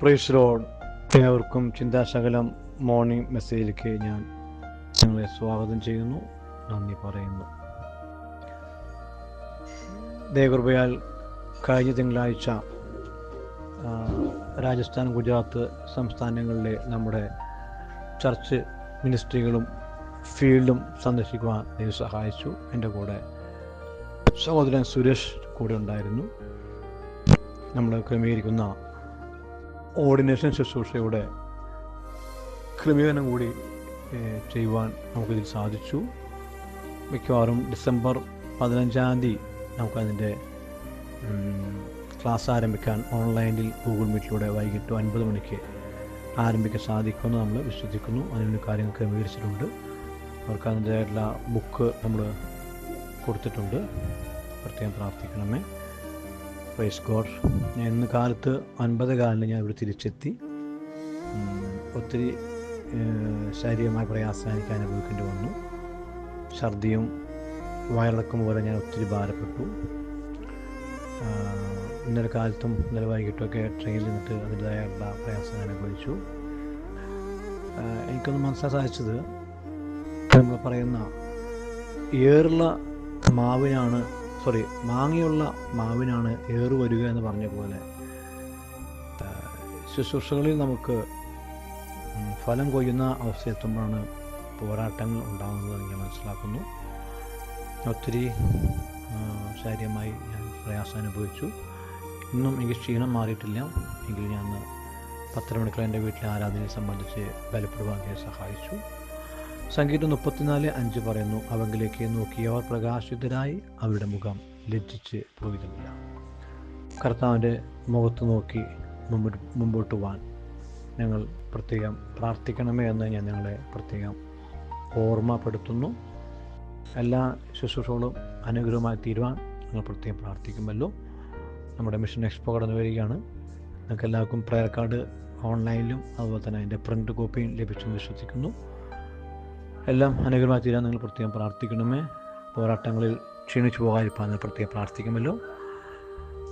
Praise Lord. ഏവർക്കും ചിന്താശകലം morning മെസ്സേജിലേക്ക് ഞാൻ നിങ്ങളെ സ്വാഗതം ചെയ്യുന്നു, നന്ദി പറയുന്നു. ദൈവകൃപയാൽ കഴിഞ്ഞ തിങ്കളാഴ്ച രാജസ്ഥാൻ, ഗുജറാത്ത് സംസ്ഥാനങ്ങളിലെ നമ്മുടെ ചർച്ച് മിനിസ്ട്രികളും ഫീൽഡും സന്ദർശിക്കുവാൻ ദൈവം സഹായിച്ചു. എൻ്റെ കൂടെ സഹോദരൻ സുരേഷ് കൂടെ ഉണ്ടായിരുന്നു. നമ്മൾ ക്രമീകരിക്കുന്ന ഓർഡിനേഷൻ ശുശ്രൂഷയുടെ ക്രമീകരണം കൂടി ചെയ്യുവാൻ നമുക്കിതിൽ സാധിച്ചു. മിക്കവാറും ഡിസംബർ 15 നമുക്കതിൻ്റെ ക്ലാസ് ആരംഭിക്കാൻ ഓൺലൈനിൽ ഗൂഗിൾ മീറ്റിലൂടെ വൈകിട്ട് 9 മണിക്ക് ആരംഭിക്കാൻ സാധിക്കുമെന്ന് നമ്മൾ വിശ്വസിക്കുന്നു. അതിനുള്ള കാര്യങ്ങൾ ക്രമീകരിച്ചിട്ടുണ്ട്. അവർക്ക് അതിൻ്റെതായിട്ടുള്ള ബുക്ക് നമ്മൾ കൊടുത്തിട്ടുണ്ട്. പ്രത്യേകം പ്രാർത്ഥിക്കണമേ. Praise God. ഞാൻ ഇന്ന് കാലത്ത് 9:15 ഞാൻ ഇവിടെ തിരിച്ചെത്തി. ഒത്തിരി ശാരീരികമായ പ്രയാസം എനിക്ക് അനുഭവിക്കേണ്ടി വന്നു. ഛർദിയും വയറിളക്കം പോലെ ഞാൻ ഒത്തിരി ഭാരപ്പെട്ടു. ഇന്നലെ കാലത്തും ഇന്നലെ വൈകിട്ടൊക്കെ ട്രെയിനിൽ നിന്നിട്ട് അതിൻ്റെതായുള്ള പ്രയാസം അനുഭവിച്ചു. എനിക്കൊന്ന് മനസ്സിലാക്കാൻ സാധിച്ചത്, നമ്മൾ പറയുന്ന മാങ്ങയുള്ള മാവിനാണ് ഏറ് വരിക എന്ന് പറഞ്ഞ പോലെ ശുശ്രൂഷകളിൽ നമുക്ക് ഫലം കൊയ്യുന്ന അവസ്ഥയെത്തുമ്പോഴാണ് പോരാട്ടങ്ങൾ ഉണ്ടാകുന്നത് ഞാൻ മനസ്സിലാക്കുന്നു. ഒത്തിരി ശാരീരികമായി ഞാൻ പ്രയാസം അനുഭവിച്ചു. ഇന്നും എനിക്ക് ക്ഷീണം മാറിയിട്ടില്ല. എങ്കിൽ ഞാൻ 10 മണിക്കുള്ള എൻ്റെ വീട്ടിലെ ആരാധനയെ സംബന്ധിച്ച് ബലപ്പെടുവാൻ ഞാൻ സഹായിച്ചു. സംഗീതം 34:5 പറയുന്നു, അവങ്കിലേക്ക് നോക്കിയവർ പ്രകാശിതരായി അവരുടെ മുഖം ലജ്ജിച്ച് പോയതുമില്ല. കർത്താവിൻ്റെ മുഖത്ത് നോക്കി മുമ്പോട്ട് പോകാൻ ഞങ്ങൾ പ്രത്യേകം പ്രാർത്ഥിക്കണമേ എന്ന് ഞാൻ ഞങ്ങളെ പ്രത്യേകം ഓർമ്മപ്പെടുത്തുന്നു. എല്ലാ ശുശ്രൂഷകളും അനുഗ്രഹമായി തീരുവാൻ ഞങ്ങൾ പ്രത്യേകം പ്രാർത്ഥിക്കുമല്ലോ. നമ്മുടെ മിഷൻ എക്സ്പോ കടന്നു വരികയാണ്. നിങ്ങൾക്ക് എല്ലാവർക്കും പ്രയർ കാർഡ് ഓൺലൈനിലും അതുപോലെ തന്നെ അതിൻ്റെ പ്രിൻ്റ് കോപ്പിയും ലഭിച്ചെന്ന് വിശ്വസിക്കുന്നു. എല്ലാം അനുഗ്രഹമായി തീരാൻ നിങ്ങൾ പ്രത്യേകം പ്രാർത്ഥിക്കണമേ. പോരാട്ടങ്ങളിൽ ക്ഷീണിച്ചു പോകാതിരിക്കാൻ നിങ്ങൾ പ്രത്യേകം പ്രാർത്ഥിക്കുമല്ലോ.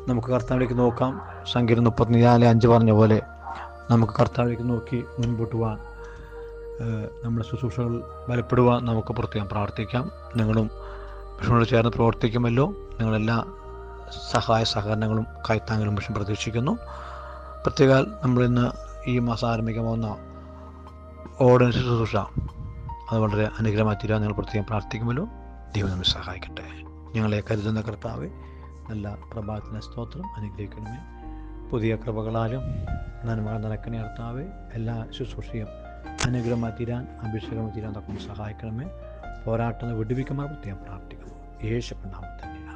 നമുക്ക് കർത്താവിലേക്ക് നോക്കാം. സംഗീതം 34:5 പറഞ്ഞ പോലെ നമുക്ക് കർത്താവിലേക്ക് നോക്കി മുൻപോട്ട് പോകാൻ, നമ്മുടെ ശുശ്രൂഷകൾ ബലപ്പെടുവാൻ നമുക്ക് പ്രത്യേകം പ്രാർത്ഥിക്കാം. നിങ്ങളും മിഷനോട് ചേർന്ന് പ്രവർത്തിക്കുമല്ലോ. നിങ്ങളെല്ലാ സഹായ സഹകരണങ്ങളും കൈത്താങ്ങലും മിഷൻ പ്രതീക്ഷിക്കുന്നു. പ്രത്യേക നമ്മളിന്ന് ഈ മാസം ആരംഭിക്കാൻ പോകുന്ന ഓർഡിനേഷൻ ശുശ്രൂഷ അത് വളരെ അനുഗ്രഹമായി തീരാൻ നിങ്ങൾ പ്രത്യേകം പ്രാർത്ഥിക്കുമല്ലോ. ദൈവം നമ്മെ സഹായിക്കട്ടെ. ഞങ്ങളെ കരുതുന്ന കർത്താവെ, നല്ല പ്രഭാതത്തിന് സ്തോത്രം. അനുഗ്രഹിക്കണമേ. പുതിയ കൃപകളാലും നന്മകൾ നടക്കണേ കർത്താവെ. എല്ലാ ശുശ്രൂഷയും അനുഗ്രഹമായി തീരാൻ, അഭിഷേകമായി തീരാൻ തൊക്കെ സഹായിക്കണമേ. പോരാട്ടം വിടുവിക്കുമ്പോൾ പ്രത്യേകം പ്രാർത്ഥിക്കുന്നു. യേശുവിൻ നാമത്തിൽ തന്നെ.